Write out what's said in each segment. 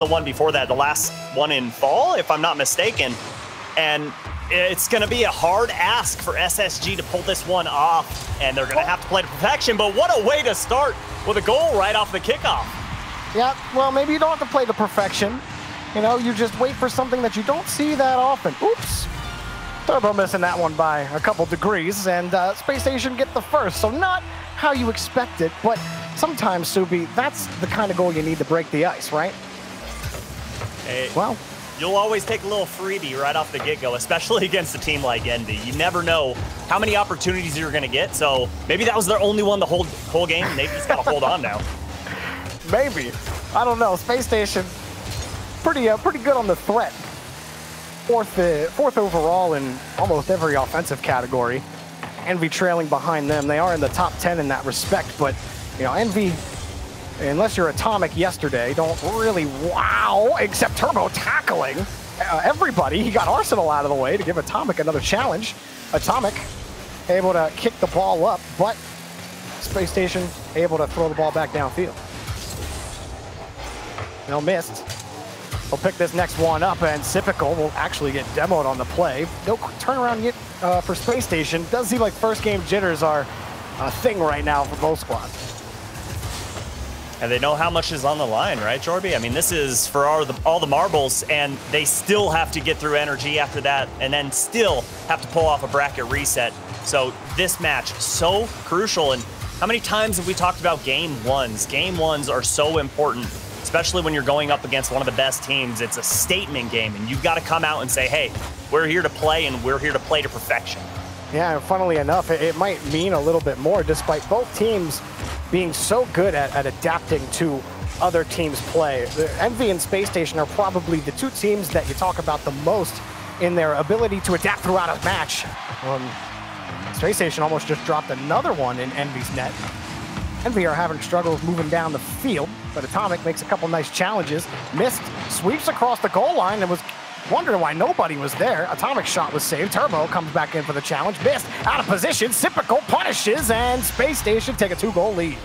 the one before that, the last one in fall, if I'm not mistaken. And it's going to be a hard ask for SSG to pull this one off, and they're going to have to play to perfection. But what a way to start with a goal right off the kickoff. Yeah, well, maybe you don't have to play to perfection. You know, you just wait for something that you don't see that often. Oops. Turbo missing that one by a couple degrees, and Spacestation get the first. So not how you expect it, but sometimes, Subi, that's the kind of goal you need to break the ice, right? Hey, well, you'll always take a little freebie right off the get-go, especially against a team like EnVy. You never know how many opportunities you're going to get, so maybe that was their only one the whole game. Maybe he's got to hold on now. Maybe. I don't know. Spacestation, pretty good on the threat. Fourth overall in almost every offensive category. EnVy trailing behind them. They are in the top 10 in that respect, but you know, EnVy, unless you're Atomic yesterday, don't really wow, except Turbo tackling everybody. He got Arsenal out of the way to give Atomic another challenge. Atomic able to kick the ball up, but Spacestation able to throw the ball back downfield. No, missed. He'll pick this next one up, and Sipical will actually get demoed on the play. No turnaround yet for Spacestation. Does seem like first game jitters are a thing right now for both squads. And they know how much is on the line, right, Jorby? I mean, this is for all the marbles, and they still have to get through energy after that, and then still have to pull off a bracket reset. So this match, so crucial. And how many times have we talked about game ones? Game ones are so important, especially when you're going up against one of the best teams. It's a statement game, and you've got to come out and say, hey, we're here to play, and we're here to play to perfection. Yeah, and funnily enough, it might mean a little bit more, despite both teams being so good at adapting to other teams' play. EnVy and Spacestation are probably the two teams that you talk about the most in their ability to adapt throughout a match. Spacestation almost just dropped another one in EnVy's net. EnVy are having struggles moving down the field, but Atomic makes a couple nice challenges. Missed, sweeps across the goal line, and was wondering why nobody was there. Atomic's shot was saved. Turbo comes back in for the challenge. Missed, out of position. Sipical punishes, and Spacestation take a 2-goal lead.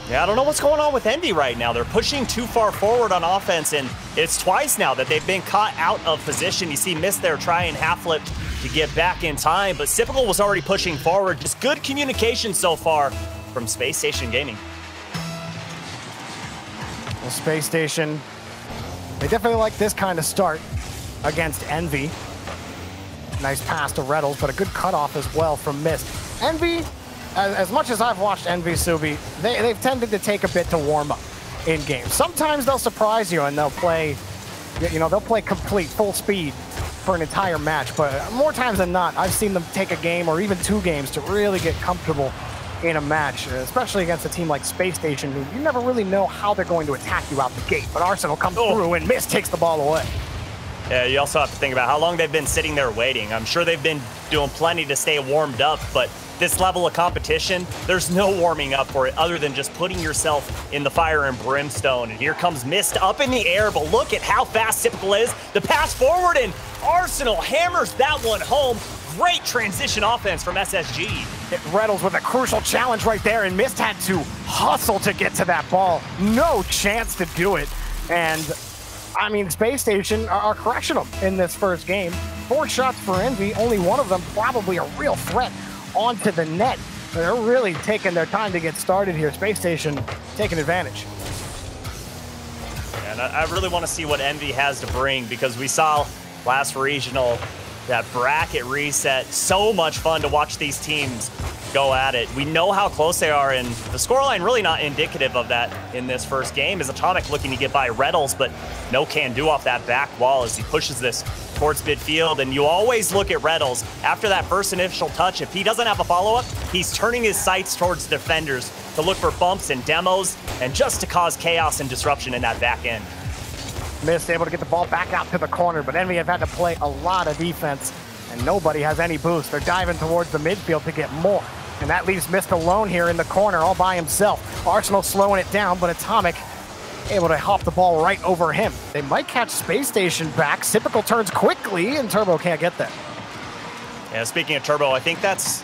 Yeah, I don't know what's going on with EnVy right now. They're pushing too far forward on offense, and it's twice now that they've been caught out of position. You see Mist there trying half-flip to get back in time, but Sipical was already pushing forward. Just good communication so far from Spacestation Gaming. Well, Spacestation, they definitely like this kind of start against EnVy. Nice pass to Reddles, but a good cutoff as well from Mist. EnVy, as much as I've watched EnVy, Subi, they've tended to take a bit to warm up in games. Sometimes they'll surprise you and they'll play, you know, they'll play complete, full speed for an entire match, but more times than not, I've seen them take a game or even 2 games to really get comfortable in a match, especially against a team like Spacestation, who you never really know how they're going to attack you out the gate. But Arsenal comes through, and Mist takes the ball away. Yeah, you also have to think about how long they've been sitting there waiting. I'm sure they've been doing plenty to stay warmed up, but this level of competition, there's no warming up for it other than just putting yourself in the fire and brimstone. And here comes Mist up in the air, but look at how fast Typical is. The pass forward, and Arsenal hammers that one home. Great transition offense from SSG. It Reddles with a crucial challenge right there, and Mist had to hustle to get to that ball. No chance to do it. And I mean, Spacestation are crushing them in this first game. 4 shots for EnVy, only one of them probably a real threat onto the net. They're really taking their time to get started here. Spacestation taking advantage. And I really want to see what EnVy has to bring, because we saw last regional that bracket reset. So much fun to watch these teams go at it. We know how close they are, and the scoreline really not indicative of that in this first game. As Atomic looking to get by Reddles, but no can do off that back wall as he pushes this towards midfield. And you always look at Reddles after that first initial touch. If he doesn't have a follow-up, he's turning his sights towards defenders to look for bumps and demos and just to cause chaos and disruption in that back end. Mist able to get the ball back out to the corner, but EnVy have had to play a lot of defense, and nobody has any boost. They're diving towards the midfield to get more, and that leaves Mist alone here in the corner all by himself. Arsenal slowing it down, but Atomic able to hop the ball right over him. They might catch Spacestation back. Sipical turns quickly, and Turbo can't get there. Yeah, speaking of Turbo, I think that's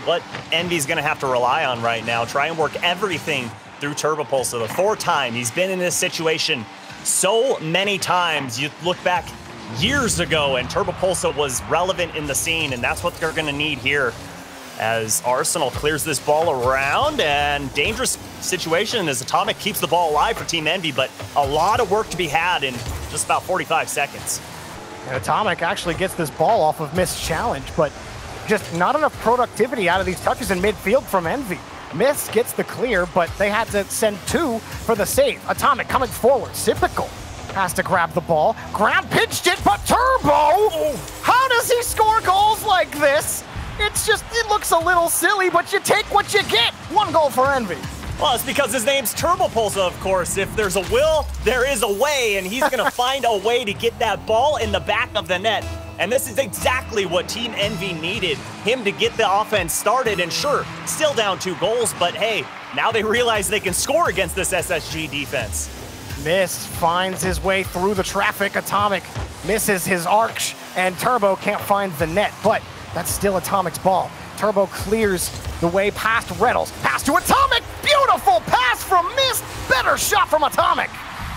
what EnVy's going to have to rely on right now. Try and work everything through Turbo Pulse. So the 4th time he's been in this situation so many times. You look back years ago and Turbopolsa was relevant in the scene, and that's what they're gonna need here as Arsenal clears this ball around. And dangerous situation as Atomic keeps the ball alive for Team EnVy, but a lot of work to be had in just about 45 seconds. And Atomic actually gets this ball off of Mist challenge, but just not enough productivity out of these touches in midfield from EnVy. Mist gets the clear, but they had to send 2 for the save. Atomic coming forward. Typical has to grab the ball. Ground pitched it, but Turbo! How does he score goals like this? It looks a little silly, but you take what you get. 1 goal for EnVy. Well, it's because his name's Turbopolsa, of course. If there's a will, there is a way, and he's going to find a way to get that ball in the back of the net. And this is exactly what Team EnVy needed, him to get the offense started. And sure, still down 2 goals, but hey, now they realize they can score against this SSG defense. Mist finds his way through the traffic. Atomic misses his arch, and Turbo can't find the net, but that's still Atomic's ball. Turbo clears the way past Reynolds. Pass to Atomic! Beautiful pass from Mist! Better shot from Atomic!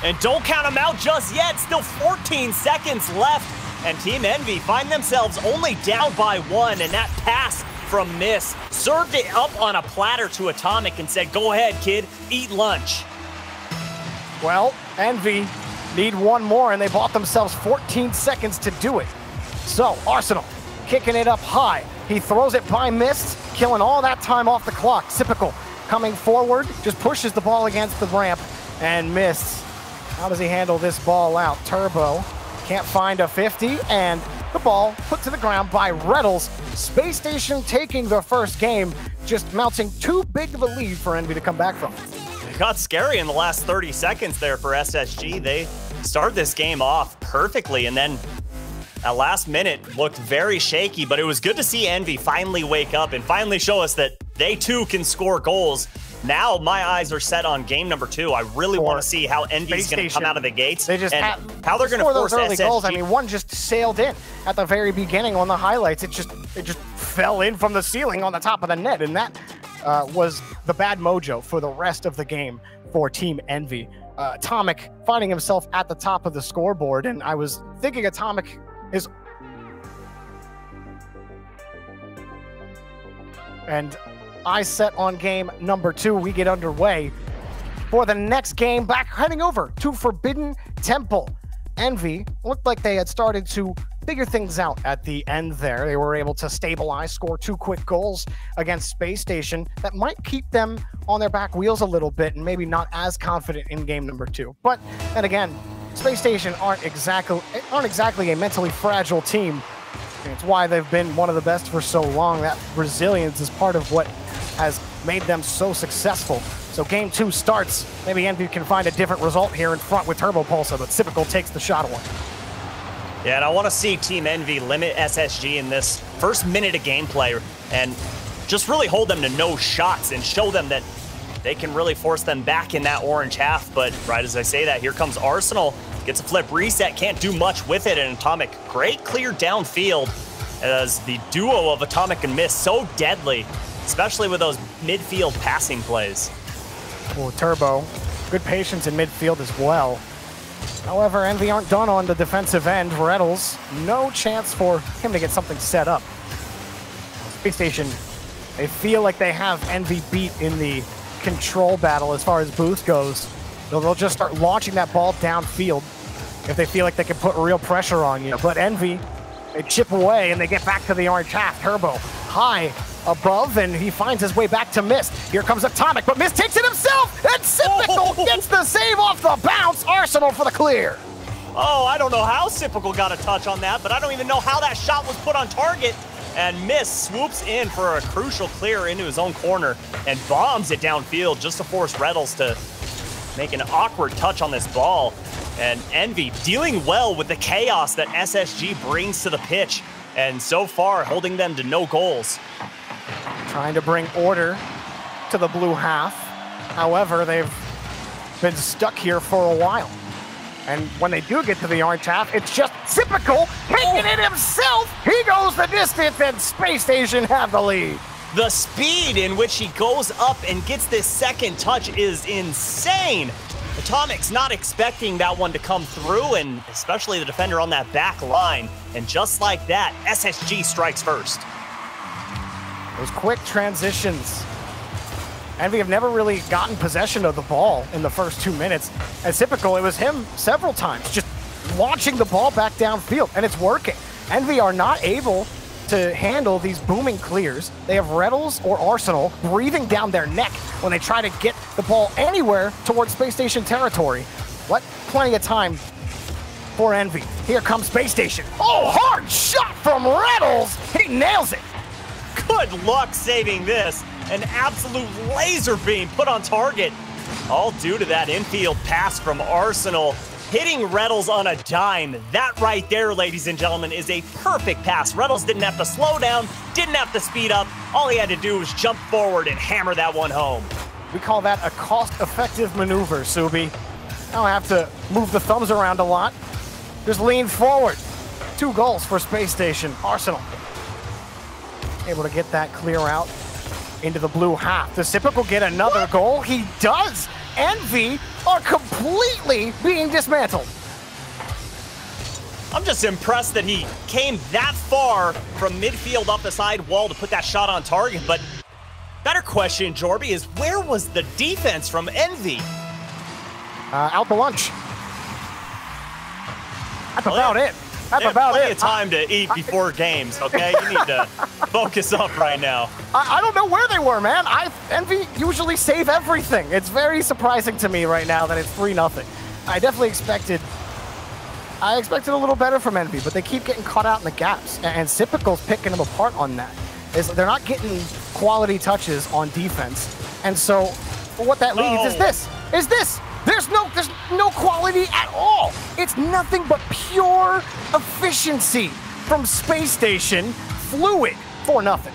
And don't count him out just yet. Still 14 seconds left. And Team EnVy find themselves only down by 1. And that pass from Mist served it up on a platter to Atomic and said, go ahead, kid, eat lunch. Well, EnVy need 1 more, and they bought themselves 14 seconds to do it. So, Arsenal kicking it up high. He throws it by Mist, killing all that time off the clock. Typical coming forward, just pushes the ball against the ramp, and Mist. How does he handle this ball out? Turbo can't find a 50, and the ball put to the ground by Reynolds. Spacestation taking the first game, just mounting too big of a lead for EnVy to come back from. It got scary in the last 30 seconds there for SSG. They started this game off perfectly, and then at last minute looked very shaky, but it was good to see EnVy finally wake up and finally show us that they too can score goals. Now my eyes are set on game number 2. I really want to see how EnVy's going to come out of the gates. They just and how they're going to force those early SSG. goals. I mean, one just sailed in at the very beginning on the highlights. It just fell in from the ceiling on the top of the net, and that was the bad mojo for the rest of the game for Team EnVy. Atomic finding himself at the top of the scoreboard, and I was thinking Atomic is... And I set on game number 2. We get underway for the next game, back heading over to Forbidden Temple. EnVy looked like they had started to figure things out at the end there. They were able to stabilize, score 2 quick goals against Spacestation that might keep them on their back wheels a little bit and maybe not as confident in game number 2. But then again, Spacestation aren't exactly a mentally fragile team. It's why they've been one of the best for so long. That resilience is part of what has made them so successful. So game 2 starts. Maybe EnVy can find a different result here in front with Turbopolsa, but Typical takes the shot away. Yeah, and I want to see Team EnVy limit SSG in this first minute of gameplay and just really hold them to no shots and show them that they can really force them back in that orange half. But right as I say that, here comes Arsenal. Gets a flip reset, can't do much with it, and Atomic, great clear downfield as the duo of Atomic and Mist so deadly, especially with those midfield passing plays. Oh, Turbo, good patience in midfield as well. However, EnVy aren't done on the defensive end. Reynolds, no chance for him to get something set up. Spacestation, they feel like they have EnVy beat in the control battle as far as boost goes. They'll just start launching that ball downfield if they feel like they can put real pressure on you. But EnVy, they chip away and they get back to the orange half. Turbo high above, and he finds his way back to Mist. Here comes Atomic, but Mist takes it himself, and Typical gets the save off the bounce. Arsenal for the clear. Oh, I don't know how Typical got a touch on that, but I don't even know how that shot was put on target. And Mist swoops in for a crucial clear into his own corner and bombs it downfield just to force Reynolds to make an awkward touch on this ball. And EnVy dealing well with the chaos that SSG brings to the pitch, and so far holding them to no goals. Trying to bring order to the blue half. However, they've been stuck here for a while. And when they do get to the orange half, it's just Typical taking it himself. He goes the distance, and Spacestation have the lead. The speed in which he goes up and gets this second touch is insane. Atomic's not expecting that one to come through, and especially the defender on that back line. And just like that, SSG strikes first. Those quick transitions. EnVy have never really gotten possession of the ball in the first 2 minutes. As typical, it was him several times, just launching the ball back downfield, and it's working. EnVy are not able to handle these booming clears. They have Reddles or Arsenal breathing down their neck when they try to get the ball anywhere towards Space Station territory. What? Plenty of time for EnVy. Here comes Space Station. Oh, hard shot from Reddles! He nails it! Good luck saving this. An absolute laser beam put on target. All due to that infield pass from Arsenal, hitting Reddles on a dime. That right there, ladies and gentlemen, is a perfect pass. Reddles didn't have to slow down, didn't have to speed up. All he had to do was jump forward and hammer that one home. We call that a cost-effective maneuver, Subi. I don't have to move the thumbs around a lot. Just lean forward. 2 goals for Space Station. Arsenal able to get that clear out into the blue half. Does Typical get another goal? He does! EnVy are completely being dismantled. I'm just impressed that he came that far from midfield up the side wall to put that shot on target, but better question, Jorby, is where was the defense from EnVy? Out the lunch. That's about it. That's about plenty it. Of time to eat before games, okay? You need to focus up right now. I don't know where they were, man. EnVy usually save everything. It's very surprising to me right now that it's 3-0. I definitely expected a little better from EnVy, but they keep getting caught out in the gaps, and Typical's picking them apart on that. They're not getting quality touches on defense, and so what that leads is this. There's no quality at all. It's nothing but pure efficiency from Space Station. Fluid 4-0.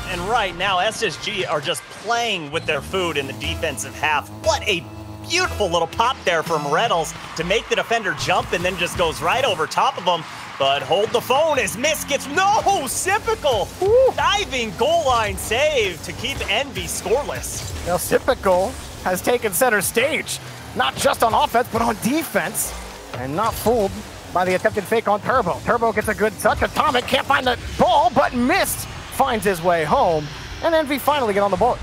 And right now, SSG are just playing with their food in the defensive half. What a beautiful little pop there from Reddles to make the defender jump and then just goes right over top of him. But hold the phone as Miss gets, no, Typical. Diving goal line save to keep EnVy scoreless. Now, Typical has taken center stage, not just on offense, but on defense, and not fooled by the attempted fake on Turbo. Turbo gets a good touch. Atomic can't find the ball, but missed. Finds his way home, and EnVy finally get on the board.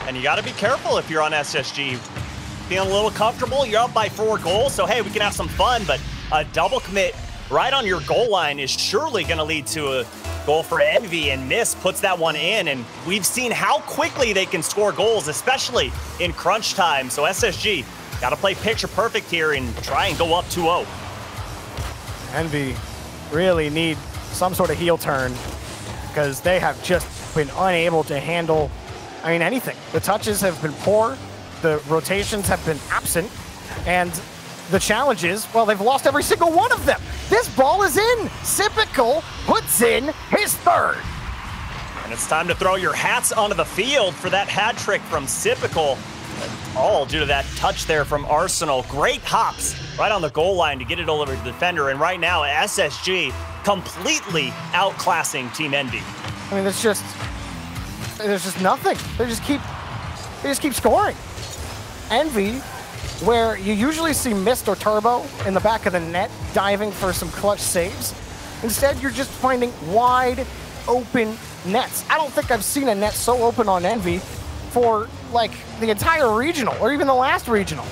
And you got to be careful if you're on SSG. Feeling a little comfortable, you're up by 4 goals, so hey, we can have some fun, but a double commit right on your goal line is surely going to lead to a goal for EnVy, and Miss puts that one in, and we've seen how quickly they can score goals, especially in crunch time. So SSG got to play picture perfect here and try and go up 2-0. EnVy really need some sort of heel turn because they have just been unable to handle, anything. The touches have been poor, the rotations have been absent, and the challenges, well, they've lost every single one of them. This ball is in. Typical puts in his 3rd. And it's time to throw your hats onto the field for that hat trick from Typical. All due to that touch there from Arsenal. Great hops right on the goal line to get it over to the defender. And right now, SSG completely outclassing Team EnVy. There's just nothing. They just keep scoring. EnVy, where you usually see Mist or Turbo in the back of the net diving for some clutch saves. Instead, you're just finding wide open nets. I don't think I've seen a net so open on EnVy for like the entire regional or even the last regional.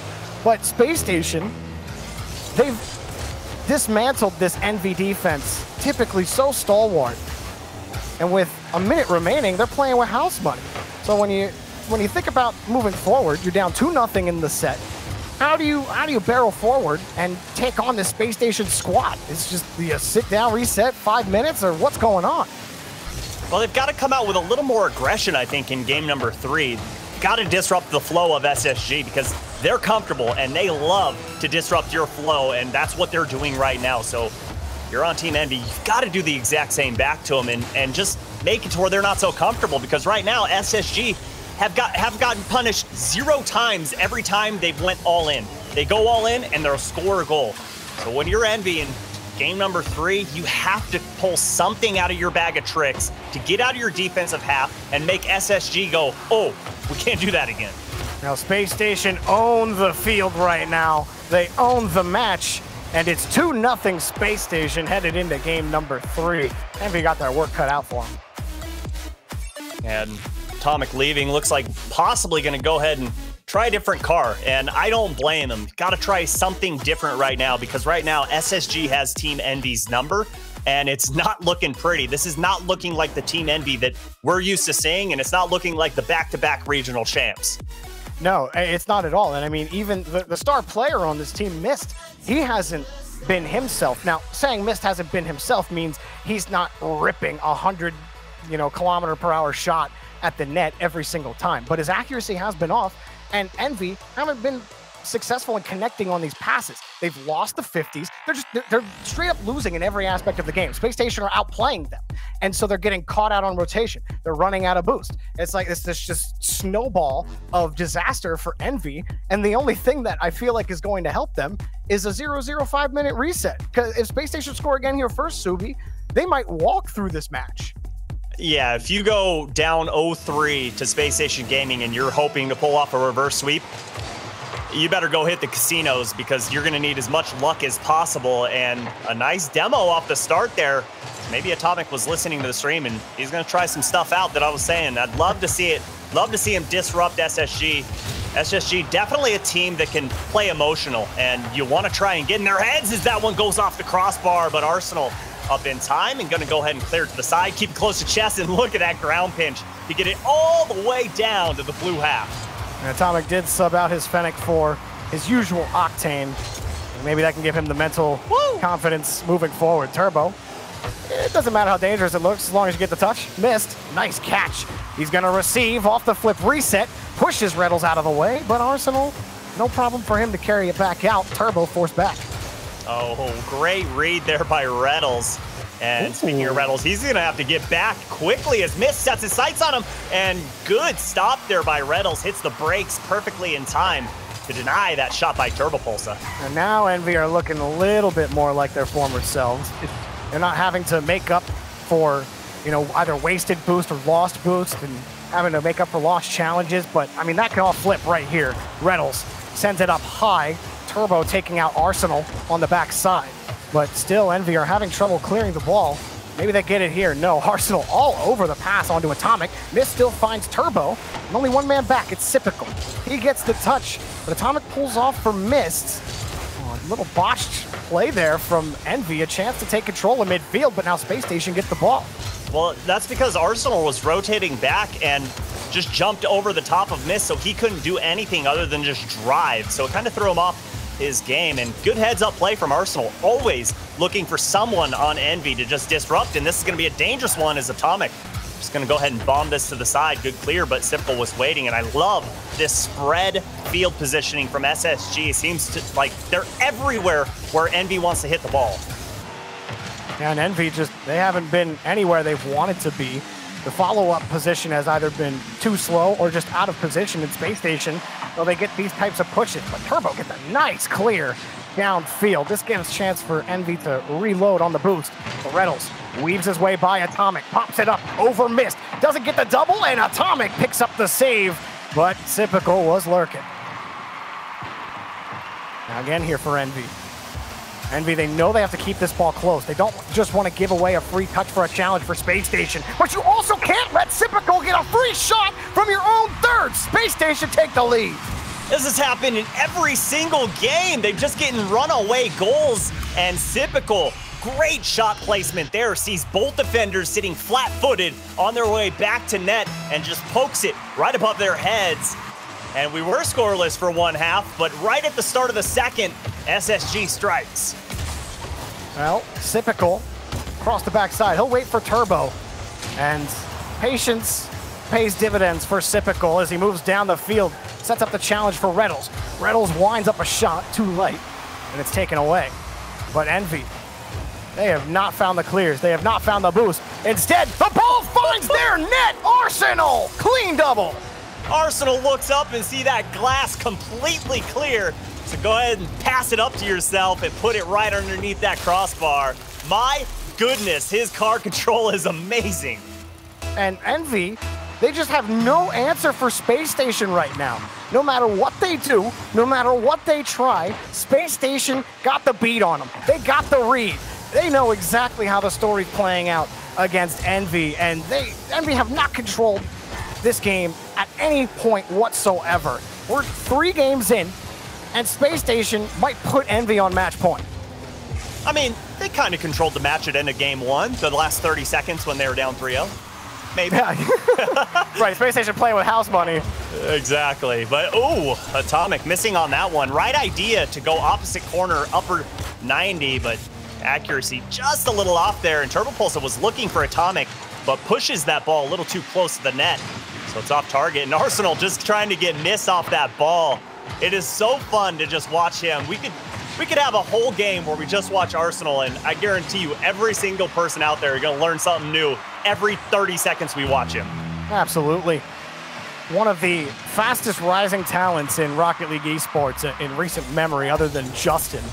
But Space Station, they've dismantled this EnVy defense, typically so stalwart. And with a minute remaining, they're playing with house money. So when you think about moving forward, you're down 2-0 in the set. How do you barrel forward and take on the Space Station squad? It's just the sit down, reset, 5 minutes, or what's going on? Well, they've got to come out with a little more aggression, I think, in game number 3. Got to disrupt the flow of SSG because they're comfortable and they love to disrupt your flow, and that's what they're doing right now. So you're on Team EnVy, you've got to do the exact same back to them and just make it to where they're not so comfortable, because right now SSG have gotten punished 0 times every time they've went all in. They go all in and they'll score a goal. So when you're EnVy in game number 3, you have to pull something out of your bag of tricks to get out of your defensive half and make SSG go, oh, we can't do that again. Now, Space Station own the field right now. They own the match, and it's 2-0 Space Station headed into game number 3. EnVy got their work cut out for them. And Atomic leaving, looks like possibly going to go ahead and try a different car, and I don't blame him. Got to try something different right now, because right now SSG has Team EnVy's number, and it's not looking pretty. This is not looking like the Team EnVy that we're used to seeing, and it's not looking like the back-to-back regional champs. No, it's not at all. And I mean, even the star player on this team, Mist, he hasn't been himself. Now, saying Mist hasn't been himself means he's not ripping 100, km/h shot at the net every single time. But his accuracy has been off, and EnVy haven't been successful in connecting on these passes. They've lost the 50s. They're straight up losing in every aspect of the game. Space Station are outplaying them, and so they're getting caught out on rotation. They're running out of boost. It's like this just snowball of disaster for EnVy, and the only thing that I feel like is going to help them is a 0-0-5-minute reset. Because if Space Station score again here first, Subi, they might walk through this match. Yeah, if you go down 0-3 to Space Station Gaming and you're hoping to pull off a reverse sweep, you better go hit the casinos, because you're going to need as much luck as possible. And a nice demo off the start there. Maybe Atomic was listening to the stream, and he's going to try some stuff out that I was saying. I'd love to see it. Love to see him disrupt SSG. SSG, definitely a team that can play emotional, and you want to try and get in their heads as that one goes off the crossbar. But Arsenal up in time and going to go ahead and clear it to the side, keep it close to chest, and look at that ground pinch to get it all the way down to the blue half. And Atomic did sub out his Fennec for his usual Octane. And maybe that can give him the mental confidence moving forward. Turbo, it doesn't matter how dangerous it looks as long as you get the touch. Missed. Nice catch. He's going to receive off the flip reset. Pushes Reddles out of the way, but Arsenal, no problem for him to carry it back out. Turbo forced back. Oh, great read there by Reddles. And speaking of Reddles, he's going to have to get back quickly as Mist sets his sights on him. And good stop there by Reddles. Hits the brakes perfectly in time to deny that shot by Turbopulsa. And now EnVy are looking a little bit more like their former selves. They're not having to make up for, either wasted boost or lost boost, and having to make up for lost challenges. But, I mean, that can all flip right here. Reddles sends it up high. Turbo taking out Arsenal on the back side. But still, EnVy are having trouble clearing the ball. Maybe they get it here. No, Arsenal all over the pass onto Atomic. Mist still finds Turbo. And only one man back. It's Sypical. He gets the touch, but Atomic pulls off for Mist. Oh, a little botched play there from EnVy. A chance to take control in midfield, but now Space Station gets the ball. Well, that's because Arsenal was rotating back and just jumped over the top of Mist, so he couldn't do anything other than just drive. So it kind of threw him off his game, and good heads-up play from Arsenal, always looking for someone on EnVy to just disrupt, and this is going to be a dangerous one as Atomic just going to go ahead and bomb this to the side. Good clear, but Simple was waiting, and I love this spread field positioning from SSG. It seems to, like they're everywhere where EnVy wants to hit the ball. And EnVy they haven't been anywhere they've wanted to be. The follow-up position has either been too slow or just out of position in Space Station, so they get these types of pushes. But Turbo gets a nice clear downfield. This gives a chance for EnVy to reload on the boost. But Reddles weaves his way by Atomic, pops it up over Mist, doesn't get the double, and Atomic picks up the save, but Sypical was lurking. Now again here for EnVy. EnVy, they know they have to keep this ball close. They don't just want to give away a free touch for a challenge for Space Station, but you also can't let Sypical get a free shot from your own third. Space Station take the lead. This has happened in every single game. They're just getting runaway goals, and Sypical, great shot placement there, sees both defenders sitting flat-footed on their way back to net and just pokes it right above their heads. And we were scoreless for one half, but right at the start of the second, SSG strikes. Well, Sypical across the backside. He'll wait for Turbo. And patience pays dividends for Sypical as he moves down the field, sets up the challenge for Reddles. Reddles winds up a shot too late, and it's taken away. But EnVy, they have not found the clears. They have not found the boost. Instead, the ball finds their net. Arsenal, clean double. Arsenal looks up and see that glass completely clear. So go ahead and pass it up to yourself and put it right underneath that crossbar. My goodness, his car control is amazing. And EnVy, They just have no answer for Space Station right now. No matter what they do, no matter what they try, Space Station got the beat on them. They got the read. They know exactly how the story's playing out against EnVy, and EnVy have not controlled this game at any point whatsoever. We're 3 games in, and Space Station might put EnVy on match point. I mean, they kind of controlled the match at end of game 1, the last 30 seconds when they were down 3-0. Maybe. Yeah. Right, Space Station playing with house money. Exactly, but ooh, Atomic missing on that one. Right idea to go opposite corner, upper 90, but accuracy just a little off there, and Turbopulsa was looking for Atomic, but pushes that ball a little too close to the net, so it's off target, and Arsenal just trying to get missed off that ball. It is so fun to just watch him. We could have a whole game where we just watch Arsenal, and I guarantee you every single person out there is going to learn something new every 30 seconds we watch him. Absolutely. One of the fastest rising talents in Rocket League esports in recent memory, other than Justin.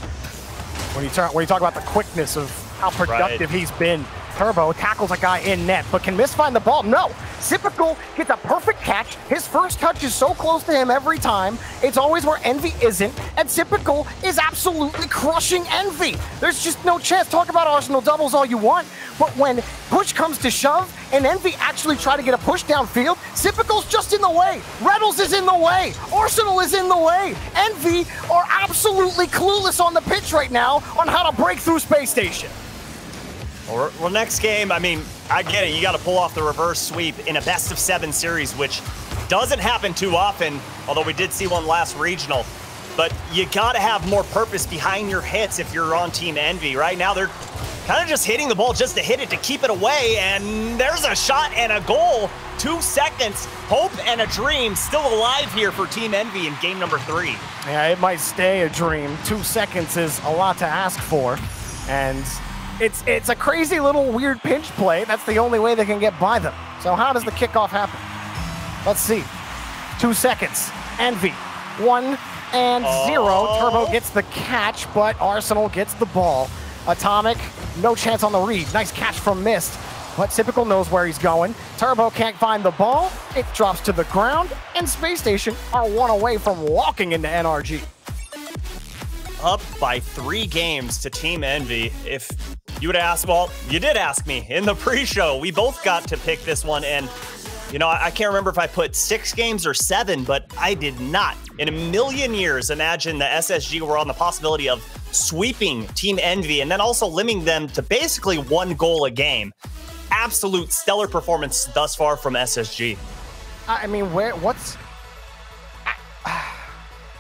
When you talk about the quickness of how productive he's been, Turbo tackles a guy in net, but can misfind the ball? No. Sypical gets a perfect catch. His first touch is so close to him every time. It's always where EnVy isn't, and Sypical is absolutely crushing EnVy. There's just no chance. Talk about Arsenal doubles all you want, but when push comes to shove and EnVy actually try to get a push downfield, Sypical's just in the way. Reynolds is in the way. Arsenal is in the way. EnVy are absolutely clueless on the pitch right now on how to break through Space Station. Well, next game, I mean, I get it. You got to pull off the reverse sweep in a best-of-7 series, which doesn't happen too often, although we did see one last regional. But you got to have more purpose behind your hits if you're on Team EnVy. Right now, they're kind of just hitting the ball just to hit it, to keep it away, and there's a shot and a goal. 2 seconds, hope and a dream still alive here for Team EnVy in game number 3. Yeah, it might stay a dream. 2 seconds is a lot to ask for, and it's a crazy little weird pinch play. That's the only way they can get by them. So how does the kickoff happen? Let's see. 2 seconds. EnVy, 1 and 0. Turbo gets the catch, but Arsenal gets the ball. Atomic, no chance on the read. Nice catch from Mist, but Typical knows where he's going. Turbo can't find the ball. It drops to the ground, and Space Station are 1 away from walking into NRG. Up by 3 games to Team EnVy. If you would ask, well, you did ask me in the pre-show. We both got to pick this one, and you know, I can't remember if I put 6 games or 7, but I did not in a million years imagine the SSG were on the possibility of sweeping Team EnVy and then also limiting them to basically 1 goal a game. Absolute stellar performance thus far from SSG. I mean, what's...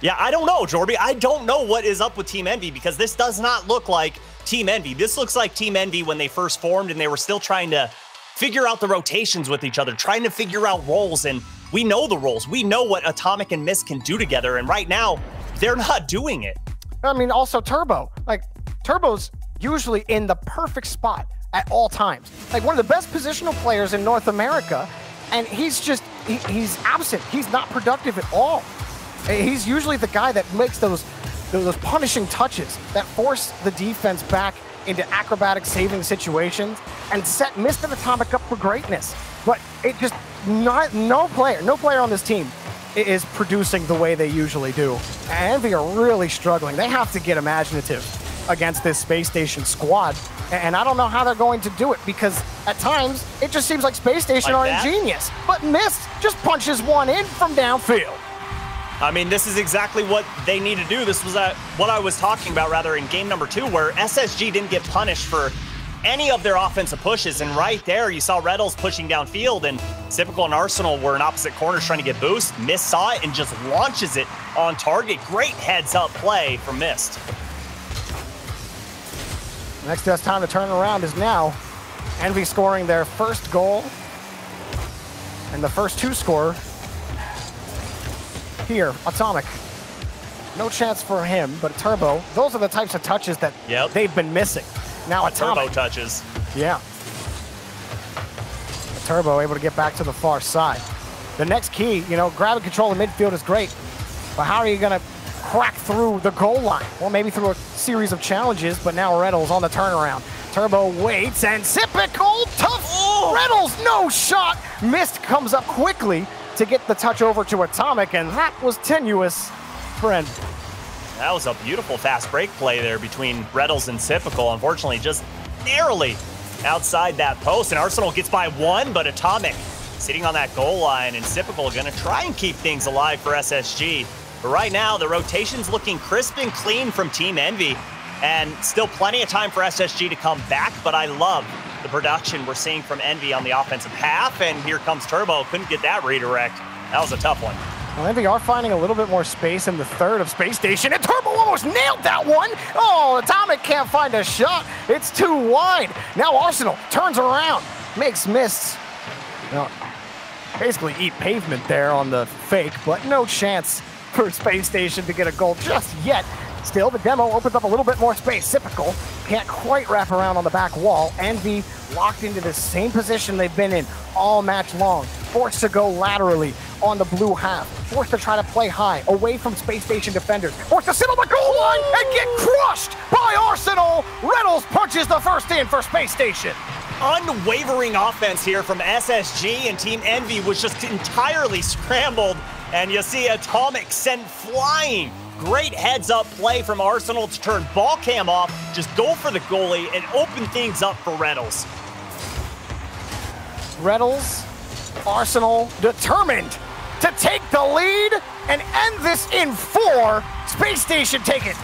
Yeah, I don't know, Jorby. I don't know what is up with Team EnVy, because this does not look like Team EnVy. This looks like Team EnVy when they first formed and they were still trying to figure out the rotations with each other, trying to figure out roles, and we know the roles. We know what Atomic and Mist can do together, and right now, they're not doing it. I mean, also Turbo. Like, Turbo's usually in the perfect spot at all times. Like, one of the best positional players in North America, and he's just, he's absent. He's not productive at all. He's usually the guy that makes those punishing touches that force the defense back into acrobatic saving situations and set Mist and Atomic up for greatness. But it just, no player on this team is producing the way they usually do. And EnVy are really struggling. They have to get imaginative against this Space Station squad. And I don't know how they're going to do it, because at times it just seems like Space Station are ingenious. But Mist just punches one in from downfield. I mean, this is exactly what they need to do. This was what I was talking about, rather, in game number 2, where SSG didn't get punished for any of their offensive pushes. And right there, you saw Reynolds pushing downfield, and Typical and Arsenal were in opposite corners trying to get boost. Mist saw it and just launches it on target. Great heads-up play from Mist. Next best time to turn around is now. EnVy scoring their first goal, and the first 2 score here. Atomic, no chance for him, but Turbo, those are the types of touches that they've been missing. Now Atomic. Turbo touches. Yeah. Turbo able to get back to the far side. The next key, you know, grabbing control in midfield is great, but how are you going to crack through the goal line? Well, maybe through a series of challenges, but now Reynolds on the turnaround. Turbo waits, and Typical tough Reynolds, no shot. Mist comes up quickly to get the touch over to Atomic, and that was tenuous for EnVy. That was a beautiful fast break play there between Reynolds and Typical. Unfortunately, just narrowly outside that post, and Arsenal gets by one, but Atomic sitting on that goal line, and Typical gonna try and keep things alive for SSG. But right now, the rotation's looking crisp and clean from Team EnVy, and still plenty of time for SSG to come back, but I love the production we're seeing from EnVy on the offensive half, and here comes Turbo. Couldn't get that redirect. That was a tough one. Well, EnVy are finding a little bit more space in the third of Space Station, and Turbo almost nailed that one. Oh, Atomic can't find a shot. It's too wide. Now Arsenal turns around, makes Mist, basically eat pavement there on the fake, but no chance for Space Station to get a goal just yet. Still, the demo opens up a little bit more space. Typical can't quite wrap around on the back wall. EnVy locked into the same position they've been in all match long. Forced to go laterally on the blue half. Forced to try to play high, away from Space Station defenders. Forced to sit on the goal line and get crushed by Arsenal. Reynolds punches the first in for Space Station. Unwavering offense here from SSG, and Team EnVy was just entirely scrambled. And you see Atomic sent flying. Great heads-up play from Arsenal to turn ball cam off, just go for the goalie, and open things up for Reynolds. Reynolds, Arsenal determined to take the lead and end this in 4. Space Station take it.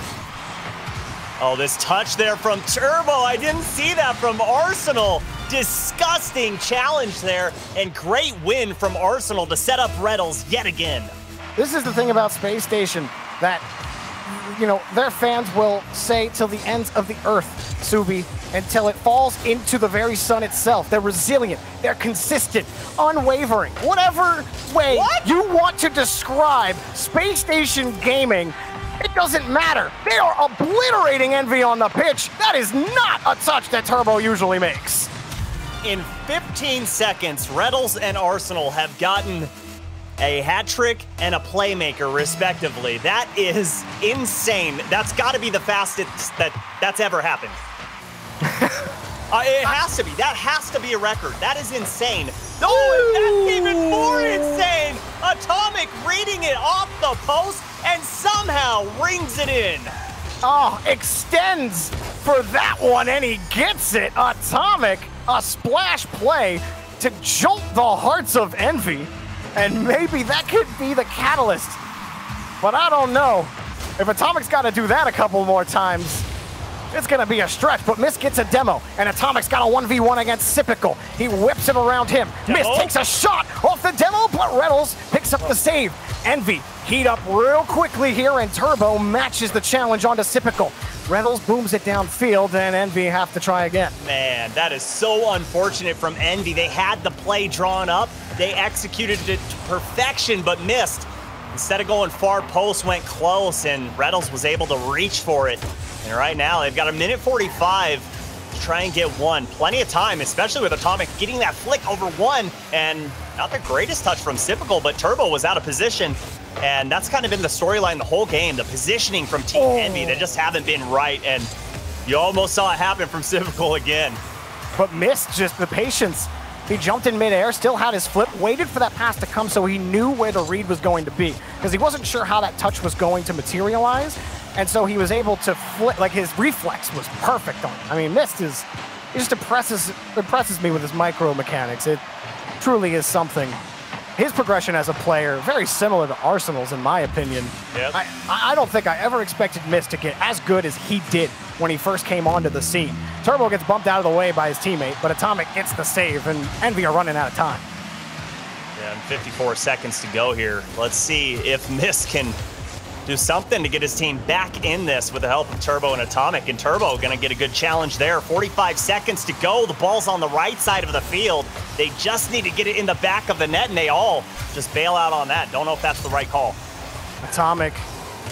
Oh, this touch there from Turbo. I didn't see that from Arsenal. Disgusting challenge there, and great win from Arsenal to set up Reynolds yet again. This is the thing about Space Station that, their fans will say till the ends of the earth, Subi, until it falls into the very sun itself. They're resilient, they're consistent, unwavering. Whatever way you want to describe Space Station gaming, it doesn't matter. They are obliterating EnVy on the pitch. That is not a touch that Turbo usually makes. In 15 seconds, Reynolds and Arsenal have gotten a hat trick and a playmaker, respectively. That is insane. That's got to be the fastest that's ever happened. It has to be. That has to be a record. That is insane. Oh, that's even more insane. Atomic reading it off the post and somehow rings it in. Oh, extends for that one, and he gets it. Atomic, a splash play to jolt the hearts of EnVy. And maybe that could be the catalyst. But I don't know. If Atomic's got to do that a couple more times, it's going to be a stretch. But Mist gets a demo, and Atomic's got a 1v1 against Typical. He whips it around him. Mist takes a shot off the demo, but Reynolds picks up the save. EnVy heat up real quickly here, and Turbo matches the challenge onto Typical. Reynolds booms it downfield, and EnVy have to try again. Man, that is so unfortunate from EnVy. They had the play drawn up. They executed it to perfection, but missed. Instead of going far post, went close, and Reynolds was able to reach for it. And right now, they've got a minute 45 to try and get one. Plenty of time, especially with Atomic getting that flick over one. And not the greatest touch from Typical, but Turbo was out of position. And that's kind of been the storyline the whole game, the positioning from Team EnVy. They just haven't been right, and you almost saw it happen from Typical again. But Mist, just the patience. He jumped in midair, still had his flip, waited for that pass to come so he knew where the read was going to be. Because he wasn't sure how that touch was going to materialize. And so he was able to flip, like his reflex was perfect on it. I mean, Mist he just impresses me with his micro mechanics. It truly is something. His progression as a player, very similar to Arsenal's in my opinion. Yep. I don't think I ever expected Mist to get as good as he did when he first came onto the scene. Turbo gets bumped out of the way by his teammate, but Atomic gets the save, and EnVy are running out of time. Yeah, and 54 seconds to go here. Let's see if Mist can do something to get his team back in this with the help of Turbo and Atomic. And Turbo gonna get a good challenge there. 45 seconds to go. The ball's on the right side of the field. They just need to get it in the back of the net, and they all just bail out on that. Don't know if that's the right call. Atomic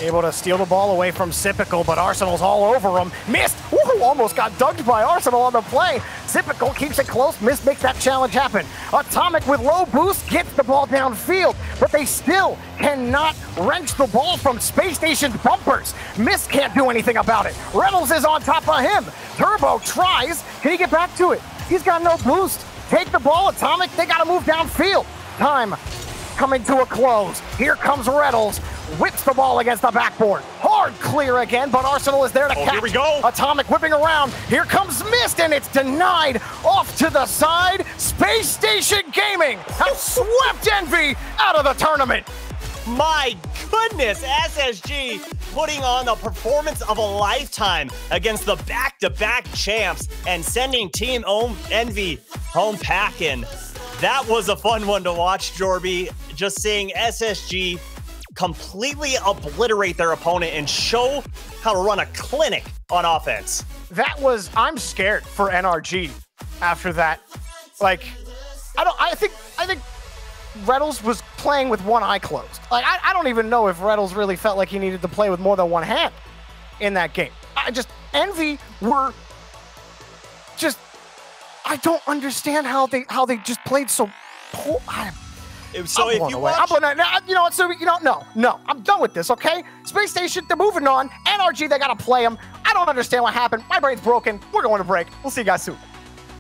able to steal the ball away from Typical, but Arsenal's all over him. Mist, almost got dunked by Arsenal on the play. Typical keeps it close. Mist makes that challenge happen. Atomic with low boost gets the ball downfield, but they still cannot wrench the ball from Space Station's bumpers. Mist can't do anything about it. Reynolds is on top of him. Turbo tries. Can he get back to it? He's got no boost. take the ball. Atomic, they got to move downfield. Time coming to a close. Here comes Reynolds. Whips the ball against the backboard. Hard clear again, but Arsenal is there to catch. Here we go. Atomic whipping around. Here comes Mist, and it's denied. Off to the side. Space Station Gaming have swept EnVy out of the tournament. My goodness, SSG putting on the performance of a lifetime against the back-to-back champs and sending Team EnVy home packing. That was a fun one to watch, Jorby. Just seeing SSG completely obliterate their opponent and show how to run a clinic on offense. That was, I'm scared for NRG after that. Like, I think Reynolds was playing with one eye closed. Like, I don't even know if Reynolds really felt like he needed to play with more than one hand in that game. EnVy were just, I don't understand how they just played so poor. So if you watch, you know what? So no, I'm done with this. Okay, Space Station, they're moving on. NRG, they gotta play them. I don't understand what happened. My brain's broken. We're going to break. We'll see you guys soon.